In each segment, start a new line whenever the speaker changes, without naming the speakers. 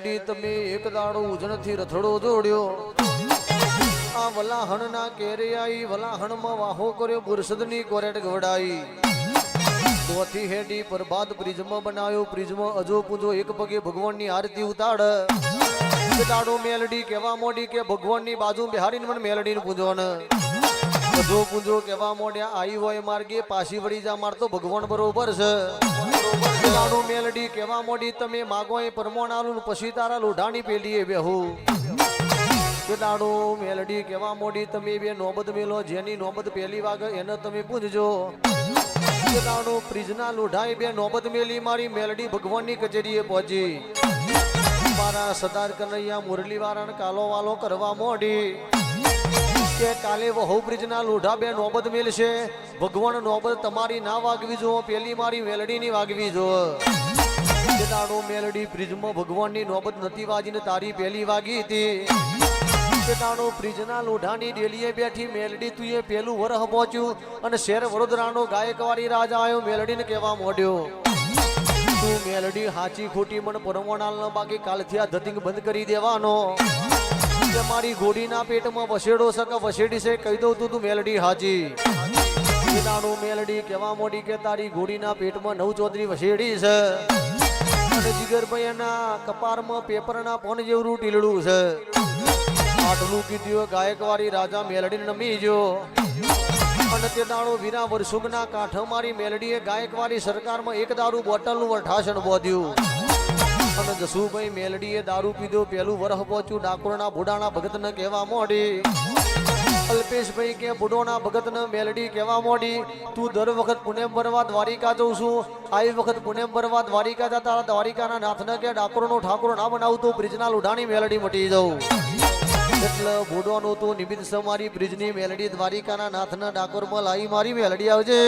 મેલડી તમે એક દાડો ઉજણથી રથડો જોડ્યો આ વલાહણ ના કેરે આઈ વલાહણ માં વાહો કર્યો પુરસદની કોરેટ ગવડાઈ ચોથી હેડી પ્રભાત પ્રિઝમ બનાવ્યો પ્રિઝમ અજો પૂજો એક પગે ભગવાનની આરતી ઉતાડ દાડો મેલડી કેવા મોડી કે ભગવાનની બાજુ બિહારીને મને મેલડીને પૂજો ને અજો પૂજો કેવા મોડ્યા આઈ હોય માર્ગે પાછી વળી જા મારતો ભગવાન બરોબર છે દાડો મેલડી કેવા મોડી તમે માગો એ પરમોણાલું પછી તારા લોઢાની પેલીએ બેહુ કે દાડો મેલડી કેવા મોડી તમે બે નોબત મેલો જેની નોબત પહેલી વાગે એને તમે પૂજજો કે દાડો પ્રિજના લોઢાઈ બે નોબત મેલી મારી મેલડી ભગવાનની કચેરીએ પહોંચી મારા સરદાર કનૈયા મુરલી વાળાને કાલો વાલો કરવા મોડી કે કાલે વહુ બ્રિજના લોઢા બે નોબત મેલશે ભગવાન નોબત તમારી ના વાગવી જો પેલી મારી મેલડીની વાગવી જો કે દાડો મેલડી બ્રિજમાં ભગવાનની નોબત નથી વાજીને તારી પેલી વાગી હતી કે દાડો બ્રિજના લોઢાની ડેલીએ બેઠી મેલડી તું એ પેલું વરહ પહોંચ્યું અને શેર વડોદરાનો ગાયકવાડી રાજા આવ્યો મેલડીને કહેવા મોડ્યો તું મેલડી હાચી ખોટી મને પરમોણાલ ન બાકી કાલથી આ ધતિંગ બંધ કરી દેવાનો કે મારી ઘોડીના પેટમાં વસેડો સકે વસેડી છે કહી દઉં તું મેલડી હાજી નાનું મેલડી કેવા મોડી કે તારી ઘોડીના પેટમાં 9 ચૌધરી વસેડી છે અને જીગરભાઈ એના કપારમાં પેપરના પોન જેવરું ટીલડું છે આટલું કીધું ગાયકવાડી રાજા મેલડીને નમી ગયો અને તે દાડો વીરા વરસુગના કાંઠ મારી મેલડીએ ગાયકવાડી સરકારમાં એક દારૂ બોટલનું વરઠાસણ બોધ્યું અને જસુભાઈ મેલડીએ દારૂ પીધો પેલું વરહ પહોંચ્યું ડાકોરના બુડાના ભગતને કહેવા મોડી અલ્પેશભાઈ કે બુડોના ભગતને મેલડી કહેવા મોડી તું દર વખત પુણેમ ભરવા દ્વારિકા જઉં છું આવી વખત પુણેમ ભરવા દ્વારિકા જતા દ્વારિકાના નાથને કે ડાકોરનો ઠાકોર ના બનાવતું બ્રિજના લોઢાની મેલડી મટી જાઉં એટલે બુડોનું તું નિમિત્ત મારી બ્રિજની મેલડી દ્વારિકાના નાથના ડાકોરમાં લાવી મારી મેલડી આવજે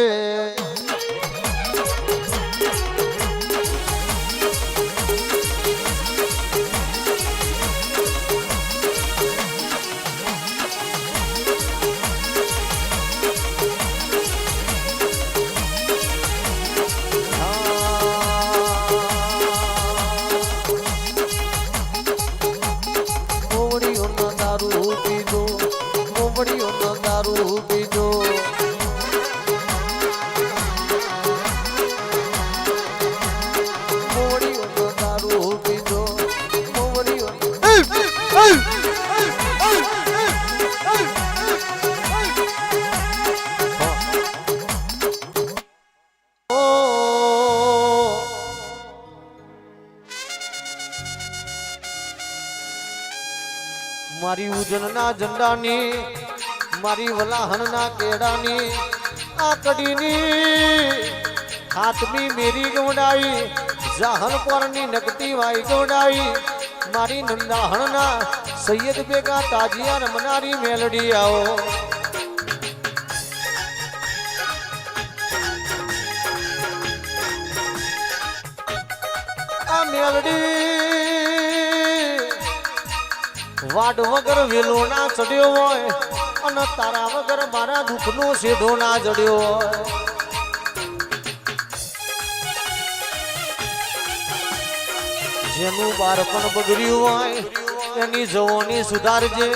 મારી ઉજનના ઝંડાની મારી વલાહણના કેડાની આ કડીની હાથમી મેરી ગવડાઈ જાહન પરની નકતી વાઈ ગવડાઈ મારી નંદાહણના સૈયદ બેગા તાજિયા રમનારી મેલડી આવો આ મેલડી વાડ વગર વેલો ના ચડ્યો હોય અને તારા વગર મારા દુઃખનો શેઢો ના જડ્યો હોય જેનું બાળપણ બગડ્યું હોય એની જવાની સુધારજે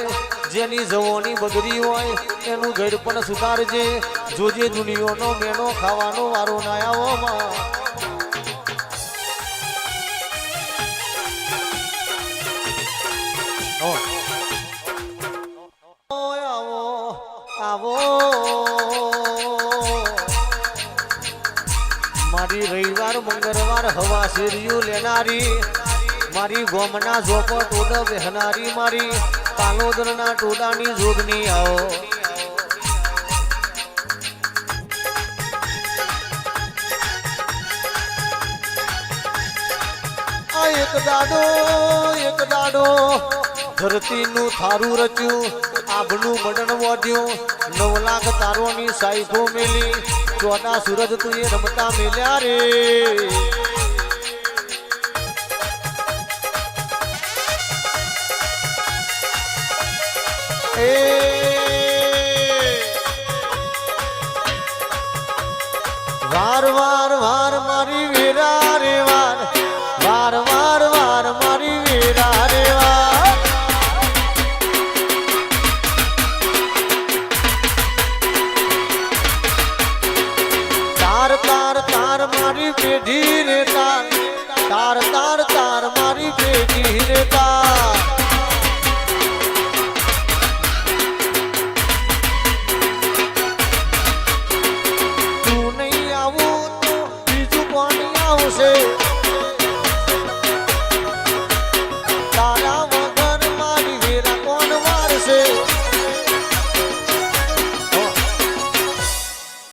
જેની જવાની બગડી હોય એનું ગળપણ સુધારજે જોજે દુનિયાનો મેનો ખાવાનો વારો ના આવવામાં આવો મારી રવિવાર મંગળવાર હવા શેરીયું લેનારી મારી ગોમના ઝોપટ ટોડ બહેનારી મારી કાલોદરના ટોડાની જોગની આવો આ એક દાડો ધરતીનું થારું રચ્યું આભનું મડણ વધ્યું 9 લાખ તારોની સાઈફો મેલી 14 સૂરજ તું એ રમતા મેલ્યા રે વાર વાર વાર મારી વીરા રે વાર વાર વાર વાર મારી વીરા મારી પેઢી રે તાર તાર તાર તાર મારી પેઢી રે તાર તું નહીં આવું તો બીજું કોણ આવશે